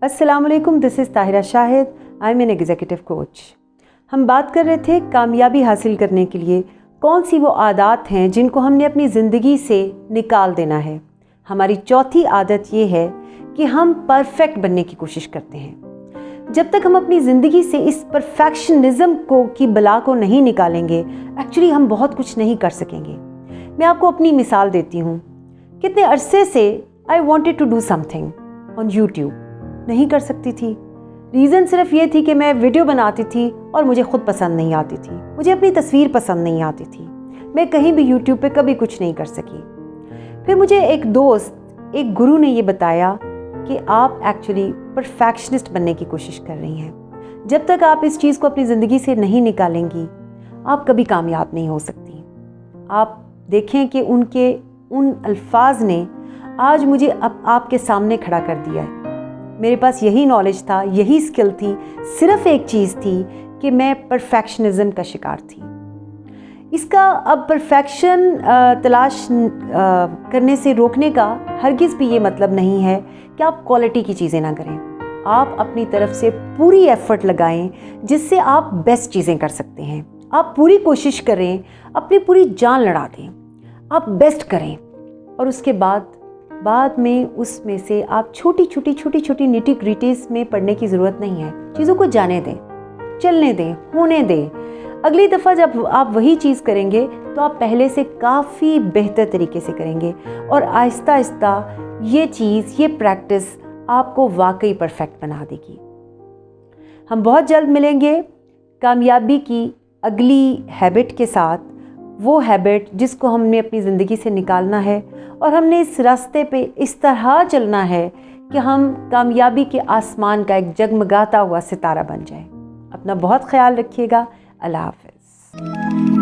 अस्सलामुअलैकुम, this is Tahira Shahid. I am an executive coach. हम बात कर रहे थे कामयाबी हासिल करने के लिए कौन सी वो आदत हैं जिनको हमने अपनी ज़िंदगी से निकाल देना है। हमारी चौथी आदत ये है कि हम परफेक्ट बनने की कोशिश करते हैं। जब तक हम अपनी ज़िंदगी से इस परफेक्शनिज़म की बला को नहीं निकालेंगे, एक्चुअली हम बहुत कुछ नहीं कर सकेंगे। मैं आपको अपनी मिसाल देती हूँ। कितने अरसे से I wanted to do something on YouTube, नहीं कर सकती थी। रीज़न सिर्फ ये थी कि मैं वीडियो बनाती थी और मुझे ख़ुद पसंद नहीं आती थी, मुझे अपनी तस्वीर पसंद नहीं आती थी। मैं कहीं भी यूट्यूब पे कभी कुछ नहीं कर सकी। फिर मुझे एक दोस्त, एक गुरु ने ये बताया कि आप एक्चुअली परफेक्शनिस्ट बनने की कोशिश कर रही हैं। जब तक आप इस चीज़ को अपनी ज़िंदगी से नहीं निकालेंगी, आप कभी कामयाब नहीं हो सकती। आप देखें कि उनके उन अल्फाज ने आज मुझे अब आपके सामने खड़ा कर दिया है। मेरे पास यही नॉलेज था, यही स्किल थी, सिर्फ एक चीज़ थी कि मैं परफेक्शनिज़म का शिकार थी। इसका अब परफेक्शन तलाश करने से रोकने का हरगिज़ भी ये मतलब नहीं है कि आप क्वालिटी की चीज़ें ना करें। आप अपनी तरफ से पूरी एफर्ट लगाएं जिससे आप बेस्ट चीज़ें कर सकते हैं। आप पूरी कोशिश करें, अपनी पूरी जान लड़ा दें, आप बेस्ट करें। और उसके बाद में उसमें से आप छोटी निटी ग्रिटीज़ में पढ़ने की ज़रूरत नहीं है। चीज़ों को जाने दें, चलने दें, होने दें। अगली दफ़ा जब आप वही चीज़ करेंगे तो आप पहले से काफ़ी बेहतर तरीके से करेंगे और आहिस्ता आहिस्ता ये चीज़, ये प्रैक्टिस आपको वाकई परफेक्ट बना देगी। हम बहुत जल्द मिलेंगे कामयाबी की अगली हैबिट के साथ, वो हैबिट जिसको हमने अपनी ज़िंदगी से निकालना है और हमने इस रास्ते पे इस तरह चलना है कि हम कामयाबी के आसमान का एक जगमगाता हुआ सितारा बन जाए। अपना बहुत ख्याल रखिएगा। अल्लाह हाफ़िज़।